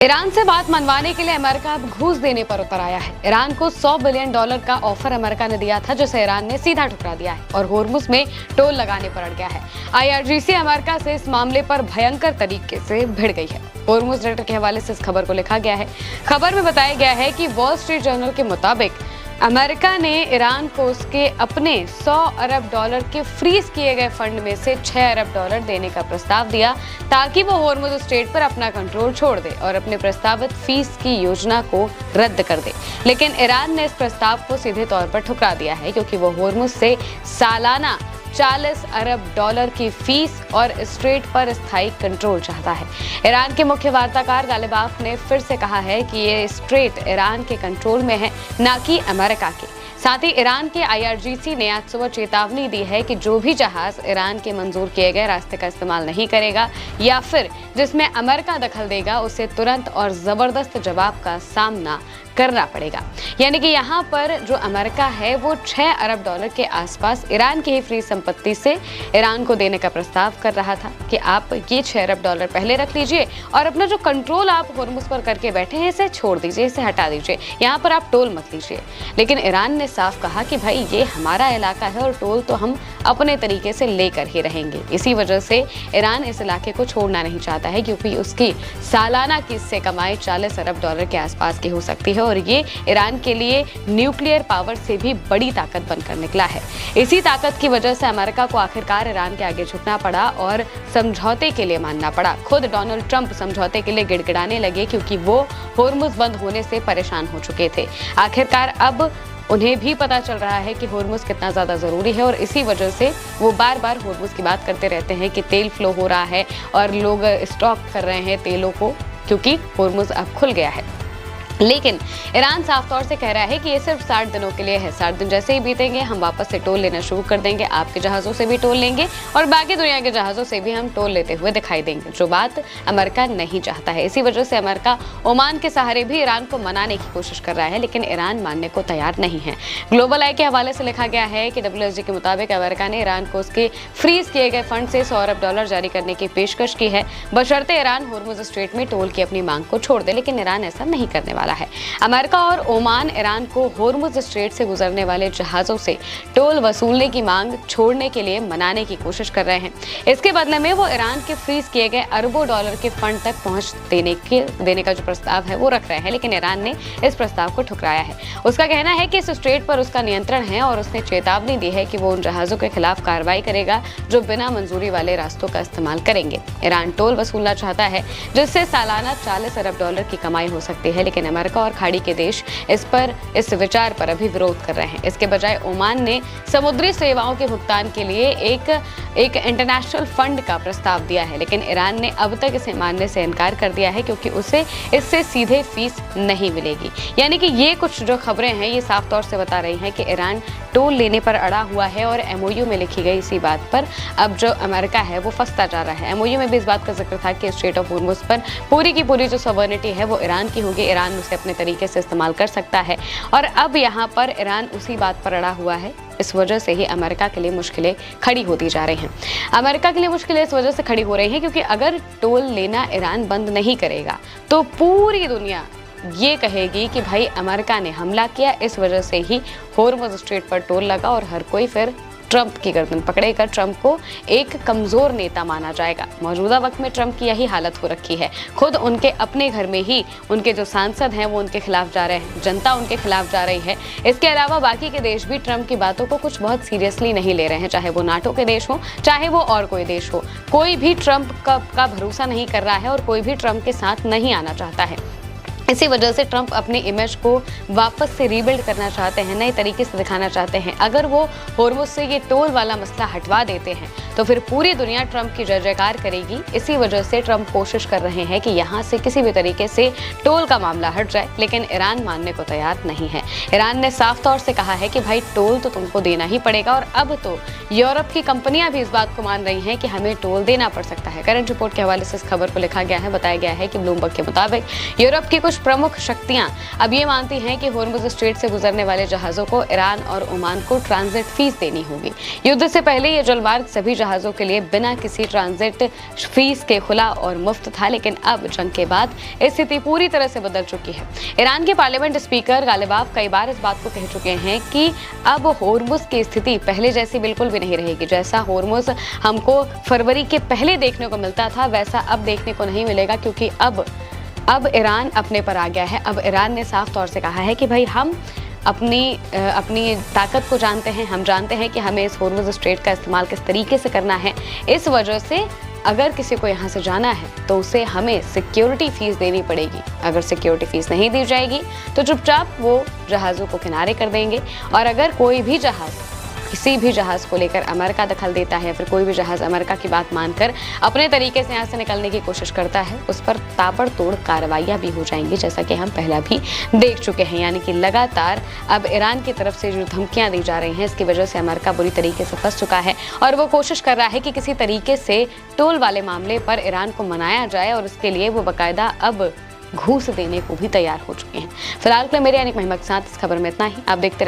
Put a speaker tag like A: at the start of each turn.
A: Iran से बात मनवाने के लिए अमेरिका अब घूस देने पर उतर आया है। ईरान को $100 बिलियन का ऑफर अमेरिका ने दिया था, जिसे ईरान ने सीधा ठुकरा दिया है और होर्मुज में टोल लगाने पर अड़ गया है। IRGC अमेरिका से इस मामले पर भयंकर तरीके से भिड़ गई है। होर्मुज रेटर के हवाले से इस खबर को लिखा गया है। खबर में बताया गया है कि वॉल स्ट्रीट जर्नल के मुताबिक अमेरिका ने ईरान को उसके अपने $100 अरब के फ्रीज किए गए फंड में से $6 अरब देने का प्रस्ताव दिया, ताकि वो होर्मुज स्ट्रेट पर अपना कंट्रोल छोड़ दे और अपने प्रस्तावित फीस की योजना को रद्द कर दे। लेकिन ईरान ने इस प्रस्ताव को सीधे तौर पर ठुकरा दिया है, क्योंकि वो होर्मुज से सालाना $40 अरब की फीस और स्ट्रेट पर स्थायी कंट्रोल चाहता है। ईरान के मुख्य वार्ताकार गालिबाफ ने फिर से कहा है कि ये स्ट्रेट ईरान के कंट्रोल में है, ना कि अमेरिका के। साथ ही ईरान के IRGC ने आज सुबह चेतावनी दी है कि जो भी जहाज ईरान के मंजूर किए गए रास्ते का इस्तेमाल नहीं करेगा या फिर जिसमें अमेरिका दखल देगा, उसे तुरंत और जबरदस्त जवाब का सामना करना पड़ेगा। यानी कि यहाँ पर जो अमेरिका है वो $6 अरब के आसपास ईरान की ही फ्री संपत्ति से ईरान को देने का प्रस्ताव कर रहा था कि आप ये $6 अरब पहले रख लीजिए और अपना जो कंट्रोल आप होर्मुज पर करके बैठे हैं इसे छोड़ दीजिए, इसे हटा दीजिए, यहाँ पर आप टोल मत लीजिए। लेकिन ईरान ने साफ कहा कि भाई ये हमारा इलाका है और टोल तो हम अपने तरीके से लेकर ही रहेंगे। इसी वजह से ईरान इस इलाके को छोड़ना नहीं चाहता है, क्योंकि उसकी सालाना की इससे कमाई $40 अरब के आसपास की हो सकती है और ये ईरान के लिए न्यूक्लियर पावर से भी बड़ी ताकत बनकर निकला है। इसी ताकत की वजह से अमेरिका को आखिरकार ईरान के आगे झुकना पड़ा और समझौते के लिए मानना पड़ा। खुद डोनाल्ड ट्रंप समझौते के लिए गिड़गिड़ाने लगे, क्योंकि वो होर्मुज बंद होने से परेशान हो चुके थे। आखिरकार अब उन्हें भी पता चल रहा है कि होर्मुज कितना ज्यादा जरूरी है और इसी वजह से वो बार बार होर्मुज की बात करते रहते हैं कि तेल फ्लो हो रहा है और लोग स्टॉक कर रहे हैं तेलों को, क्योंकि होर्मुज अब खुल गया है। लेकिन ईरान साफ तौर से कह रहा है कि ये सिर्फ 60 दिनों के लिए है। 60 दिन जैसे ही बीतेंगे हम वापस से टोल लेना शुरू कर देंगे, आपके जहाज़ों से भी टोल लेंगे और बाकी दुनिया के जहाज़ों से भी हम टोल लेते हुए दिखाई देंगे, जो बात अमेरिका नहीं चाहता है। इसी वजह से अमेरिका ओमान के सहारे भी ईरान को मनाने की कोशिश कर रहा है, लेकिन ईरान मानने को तैयार नहीं है। ग्लोबल आई के हवाले से लिखा गया है कि WSG के मुताबिक अमेरिका ने ईरान को उसके फ्रीज किए गए फंड से $100 अरब जारी करने की पेशकश की है, बशर्ते ईरान होर्मुज स्ट्रेट में टोल की अपनी मांग को छोड़ दे। लेकिन ईरान ऐसा नहीं करने वाला है। अमेरिका और ओमान ईरान को होर्मुज स्ट्रेट से गुजरने वाले जहाजों से टोल वसूलने की मांग छोड़ने के लिए मनाने की कोशिश कर रहे हैं। इसके बदले में वो ईरान के फ्रीज किए गए अरबों डॉलर के फंड तक पहुंच देने का जो प्रस्ताव है वो रख रहे हैं, लेकिन ईरान ने इस प्रस्ताव को ठुकराया है। उसका कहना है कि इस स्ट्रेट पर उसका नियंत्रण है और उसने चेतावनी दी है कि वो उन जहाजों के खिलाफ कार्रवाई करेगा जो बिना मंजूरी वाले रास्तों का इस्तेमाल करेंगे। ईरान टोल वसूलना चाहता है, जिससे सालाना $40 अरब की कमाई हो सकती है, लेकिन अमेरिका और खाड़ी के देश इस विचार पर अभी विरोध कर रहे हैं। इसके बजाय ओमान ने समुद्री सेवाओं के भुगतान के लिए एक इंटरनेशनल फंड का प्रस्ताव दिया है, लेकिन ईरान ने अब तक इसे मानने से इनकार कर दिया है, क्योंकि उसे इससे सीधे फीस नहीं मिलेगी। यानी कि ये कुछ जो खबरें हैं ये साफ तौर से बता रही हैं कि ईरान टोल लेने पर अड़ा हुआ है और MOU में लिखी गई इसी बात पर अब जो अमेरिका है वो फंसता जा रहा है। MOU में भी इस बात का जिक्र था कि स्ट्रेट ऑफ होर्मुज पर पूरी की पूरी जो सॉवरेनिटी है वो ईरान की होगी, ईरान उसे अपने तरीके से इस्तेमाल कर सकता है और अब यहाँ पर ईरान उसी बात पर अड़ा हुआ है। इस वजह से ही अमेरिका के लिए मुश्किलें खड़ी होती जा रही हैं। अमेरिका के लिए मुश्किलें इस वजह से खड़ी हो रही हैं क्योंकि अगर टोल लेना ईरान बंद नहीं करेगा तो पूरी दुनिया ये कहेगी कि भाई अमेरिका ने हमला किया, इस वजह से ही होर्मुज स्ट्रेट पर टोल लगा और हर कोई फिर ट्रंप की गर्दन पकड़ेगा। ट्रंप को एक कमजोर नेता माना जाएगा। मौजूदा वक्त में ट्रंप की यही हालत हो रखी है। खुद उनके अपने घर में ही उनके जो सांसद हैं वो उनके खिलाफ जा रहे हैं, जनता उनके खिलाफ जा रही है। इसके अलावा बाकी के देश भी ट्रंप की बातों को कुछ बहुत सीरियसली नहीं ले रहे हैं, चाहे वो नाटो के देश हो, चाहे वो और कोई देश हो। कोई भी ट्रंप का भरोसा नहीं कर रहा है और कोई भी ट्रंप के साथ नहीं आना चाहता है। इसी वजह से ट्रंप अपने इमेज को वापस से रीबिल्ड करना चाहते हैं, नए तरीके से दिखाना चाहते हैं। अगर वो होर्मुज से ये टोल वाला मसला हटवा देते हैं तो फिर पूरी दुनिया ट्रंप की जय जयकार करेगी। इसी वजह से ट्रंप कोशिश कर रहे हैं कि यहाँ से किसी भी तरीके से टोल का मामला हट जाए, लेकिन ईरान मानने को तैयार नहीं है। ईरान ने साफ तौर से कहा है कि भाई टोल तो तुमको देना ही पड़ेगा और अब तो यूरोप की कंपनियां भी इस बात को मान रही हैं कि हमें टोल देना पड़ सकता है। करंट रिपोर्ट के हवाले से इस खबर को लिखा गया है, बताया गया है कि ब्लूमबर्ग के मुताबिक यूरोप की कुछ प्रमुख शक्तियां अब ये मानती हैं कि होर्मुज स्ट्रेट से गुजरने वाले जहाजों को ईरान और ओमान को ट्रांजिट फीस देनी होगी। युद्ध से पहले ये जलमार्ग सभी जहाजों के लिए बिना किसी ट्रांजिट फीस के खुला और मुफ्त था, लेकिन अब जंग के बाद स्थिति पूरी तरह से बदल चुकी है। ईरान के पार्लियामेंट स्पीकर गालिबाफ कई बार इस बात को कह चुके हैं कि अब होर्मुज की स्थिति पहले जैसी बिल्कुल भी नहीं रहेगी। जैसा होर्मुज हमको फरवरी के पहले देखने को मिलता था, वैसा अब देखने को नहीं मिलेगा, क्योंकि अब ईरान अपने पर आ गया है। अब ईरान ने साफ तौर से कहा है कि भाई हम अपनी ताकत को जानते हैं, हम जानते हैं कि हमें इस होर्मुज स्ट्रेट का इस्तेमाल किस तरीके से करना है। इस वजह से अगर किसी को यहाँ से जाना है तो उसे हमें सिक्योरिटी फीस देनी पड़ेगी। अगर सिक्योरिटी फीस नहीं दी जाएगी तो चुपचाप वो जहाज़ों को किनारे कर देंगे। और अगर कोई भी जहाज़ किसी भी जहाज़ को लेकर अमेरिका दखल देता है, फिर कोई भी जहाज़ अमेरिका की बात मानकर अपने तरीके से यहाँ से निकलने की कोशिश करता है, उस पर ताबड़तोड़ कार्रवाइयाँ भी हो जाएंगी, जैसा कि हम पहले भी देख चुके हैं। यानी कि लगातार अब ईरान की तरफ से जो धमकियाँ दी जा रही हैं, इसकी वजह से अमेरिका बुरी तरीके से फंस चुका है और वो कोशिश कर रहा है कि किसी तरीके से टोल वाले मामले पर ईरान को मनाया जाए, और इसके लिए वो बाकायदा अब घूस देने को भी तैयार हो चुके हैं। फिलहाल के लिए मेरे यानी महिमा के साथ इस खबर में इतना ही। आप देखते